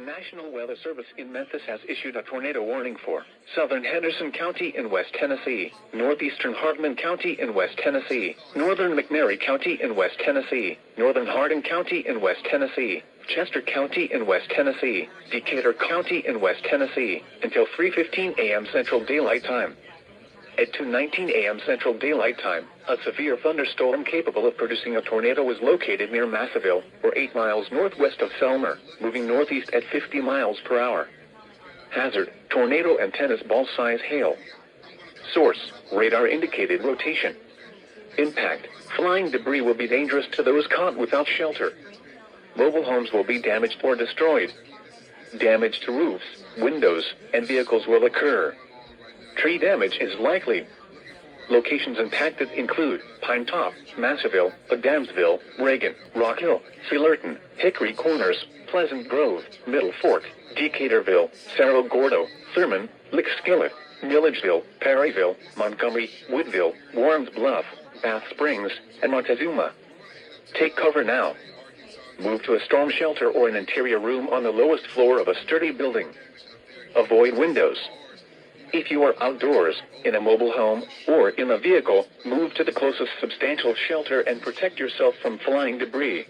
National Weather Service in Memphis has issued a tornado warning for southern Henderson County in West Tennessee, northeastern Hardeman County in West Tennessee, northern McNairy County in West Tennessee, northern Hardin County in West Tennessee, Chester County in West Tennessee, Decatur County in West Tennessee, until 3:15 a.m. Central Daylight Time. At 2:19 a.m. Central Daylight Time, a severe thunderstorm capable of producing a tornado was located near Massaville, or 8 miles northwest of Selmer, moving northeast at 50 miles per hour. Hazard, tornado and tennis ball size hail. Source, radar indicated rotation. Impact, flying debris will be dangerous to those caught without shelter. Mobile homes will be damaged or destroyed. Damage to roofs, windows, and vehicles will occur. Tree damage is likely. Locations impacted include Pine Top, Massaville, Adamsville, Reagan, Rock Hill, Fullerton, Hickory Corners, Pleasant Grove, Middle Fork, Decaturville, Cerro Gordo, Thurman, Lickskillet, Milledgeville, Perryville, Montgomery, Woodville, Warrens Bluff, Bath Springs, and Montezuma. Take cover now. Move to a storm shelter or an interior room on the lowest floor of a sturdy building. Avoid windows. If you are outdoors, in a mobile home, or in a vehicle, move to the closest substantial shelter and protect yourself from flying debris.